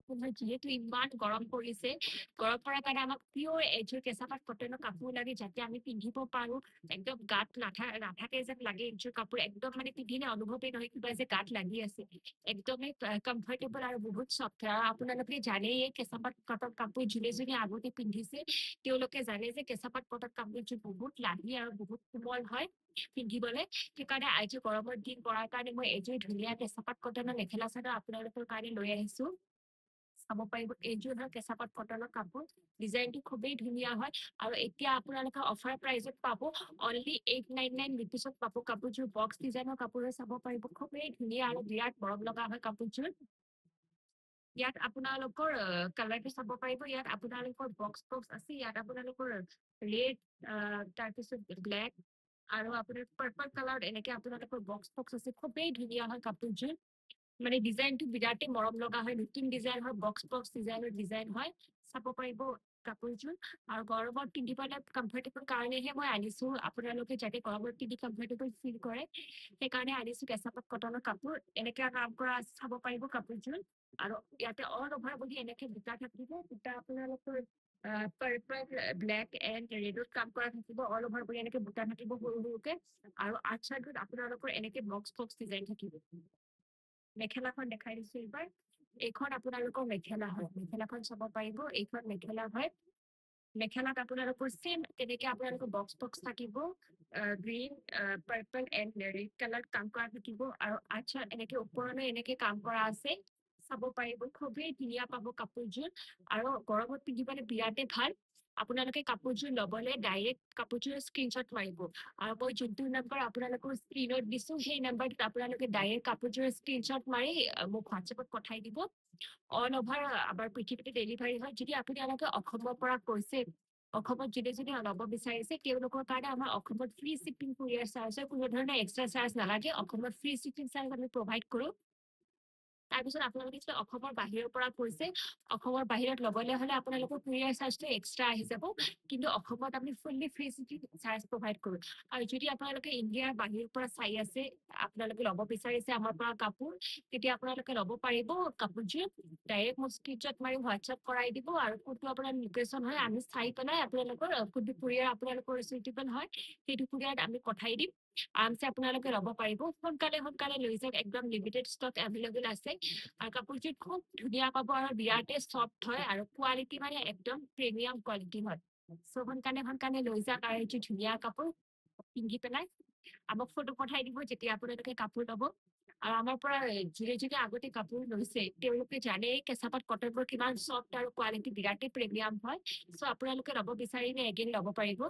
যিহেতু ইমান গৰম পৰিছে, গৰম পৰাৰ কাৰণে আমাক পিয়ৰ এযোৰ কেঁচা পাট কটনৰ কাপোৰ লাগে যাতে আমি পিন্ধিব পাৰো। একদম গাত নাথাকে যেন লাগে এযোৰ কাপোৰ, একদম মানে পিন্ধিলে অনুভৱেই নহয় কিবা যে গাত লাগি আছে। একদমেই কমফৰ্টেবল আৰু বহুত চফ্ট হয়। আৰু আপোনালোকে জানেই কেঁচা পাট কটন কাপোৰ যোনে যোনে আগতে পিন্ধিছে তেওঁলোকে জানে যে কেঁচা পাট কটন কাপোৰযোৰ বহুত লাহি আৰু বহুত কোমল হয় পিন্ধিবলৈ। সেইকাৰণে আজি গৰমৰ দিন পৰাৰ কাৰণে মই এযোৰ ধুনীয়া কেঁচা পাট কটনৰ মেখেলা চাদৰ আপোনালোকৰ কাৰণে লৈ আহিছো। চাব পাৰিব, এইযোৰ হয় কেঁচা পাট কটনৰ কাপোৰ। ডিজাইনটো খুবেই ধুনীয়া হয় আৰু এতিয়া আপোনালোকে অফাৰ প্ৰাইজত পাব। অনলি 899 ৰুপিছত পাব কাপোৰযোৰ। বক্স ডিজাইনৰ কাপোৰ চাব পাৰিব, খুবেই ধুনীয়া আৰু বিৰাট মৰম লগা হয় কাপোৰযোৰ। ইয়াত আপোনালোকৰ কালাৰটো চাব পাৰিব। ইয়াত আপোনালোকৰ বক্স আছে, ইয়াত আপোনালোকৰ ৰেড, তাৰপিছত ব্লেক আৰু আপোনাৰ পাৰ্পল কালাৰত এনেকে আপোনালোকৰ বক্স আছে। খুবেই ধুনীয়া হয় কাপোৰযোৰ। মানে ডিজাইনটো বিৰাটেই মৰম লগা হয়, নতুন ডিজাইন হয়, বক্স ডিজাইনৰ ডিজাইন হয়। চাব পাৰিব কাপোৰযোৰ। আৰু গৰমত পিন্ধিবলৈ কমফৰ্টেবল কাৰণেহে মই আনিছো, আপোনালোকে যাতে গৰমত পিন্ধি কমফৰ্টেবল ফিল কৰে সেইকাৰণে আনিছো কেঁচা পাট কটনৰ কাপোৰ। এনেকে কাম কৰা চাব পাৰিব কাপোৰযোৰ। আৰু ইয়াতে অল অভাৰ বুলি এনেকে বুটা থাকিব, বুটা আপোনালোকৰ পাৰ্পল, ব্লেক এণ্ড ৰেডত কাম কৰা থাকিব। অল অভাৰ বুলি এনেকে বুটা থাকিব সৰু সৰুকে। আৰু আউটচাইডত আপোনালোকৰ এনেকে বক্স ডিজাইন থাকিব। মেখেলাখন দেখাই দিছো এইবাৰ। এইখন আপোনালোকৰ মেখেলা হয়, মেখেলাখন চাব পাৰিব, এইখন মেখেলা হয়। মেখেলাত আপোনালোকৰ চেম তেনেকে আপোনালোকৰ বক্স থাকিব। Green, purple and red colour কাম কৰা থাকিব। আৰু আচ্ছা এনেকে ওপৰলৈ এনেকে কাম কৰা আছে। চাব পাৰিব, খুবেই ধুনীয়া পাব কাপোৰযোৰ। আৰু গৰমত পিন্ধিবলৈ বিৰাটেই ভাল। আপোনালোকে কাপোৰযোৰ ল'বলে ডাইৰেক্ট কাপোৰযোৰ স্ক্ৰীনশ্বট মাৰিব। আৰু মই যোনটো নম্বৰ আপোনালোকৰ স্ক্ৰীনত দিছো সেই নম্বৰটোত আপোনালোকে ডাইৰেক্ট কাপোৰযোৰ স্ক্ৰীনশ্বট মাৰি মোক হোৱাটছএপত পঠাই দিব। অল অভাৰ আমাৰ পৃথিৱীতে ডেলিভাৰী হয়। যদি আপোনালোকে অসমৰ পৰা কৈছে, অসমত যোনে যোনে ল'ব বিচাৰিছে তেওঁলোকৰ কাৰণে আমাৰ অসমত ফ্ৰী শ্বিপিং কুৰিয়াৰ চাৰ্জ হয়। কোনো ধৰণৰ এক্সট্ৰা চাৰ্জ নালাগে। অসমত ফ্ৰী শ্বিপিং চাৰ্জ আমি প্ৰভাইড কৰোঁ। তাৰপিছত আপোনালোকে যদি অসমৰ বাহিৰৰ পৰা কৈছে, অসমৰ বাহিৰত ল'বলৈ হ'লে আপোনালোকৰ কুৰিয়াৰ চাৰ্জটো এক্সট্ৰা আহি যাব। কিন্তু অসমত আমি fully free shipping charge provide কৰোঁ। আৰু যদি আপোনালোকে ইণ্ডিয়াৰ বাহিৰৰ পৰা চাই আছে, আপোনালোকে ল'ব বিচাৰিছে আমাৰ পৰা কাপোৰ, তেতিয়া আপোনালোকে ল'ব পাৰিব কাপোৰযোৰ। ডাইৰেক্ট মোক স্ক্ৰীনশ্বট মাৰি হোৱাটছএপ কৰাই দিব। আৰু কোনটো আপোনাৰ লোকেশ্যন হয় আমি চাই পেলাই আপোনালোকৰ কোনটো কুৰিয়াৰ আপোনালোকৰ চুইটেবল হয় সেইটো কুৰিয়াৰত আমি পঠাই দিম। আৰামছে আপোনালোকে ল'ব পাৰিব। সোনকালে লৈ যাওক, একদম লিমিটেড ষ্টক এভেইলেবল আছে। আৰু কাপোৰযোৰ খুব ধুনীয়া পাব আৰু বিৰাটেই চফ্ট হয় আৰু কোৱালিটি মানে একদম প্ৰিমিয়াম কোৱালিটি হয়। চ' সোনকালে লৈ যাওক আৰু এইযোৰ ধুনীয়া কাপোৰ পিন্ধি পেলাই আমাক ফটো পঠাই দিব যেতিয়া আপোনালোকে কাপোৰ ল'ব। আৰু আমাৰ পৰা যোনে যোনে আগতে কাপোৰ লৈছে তেওঁলোকে জানে কেঁচা পাট কটনবোৰ কিমান চফ্ট আৰু কোৱালিটি বিৰাটেই প্ৰিমিয়াম হয়। চ' আপোনালোকে ল'ব বিচাৰিলে এগেইন ল'ব পাৰিব।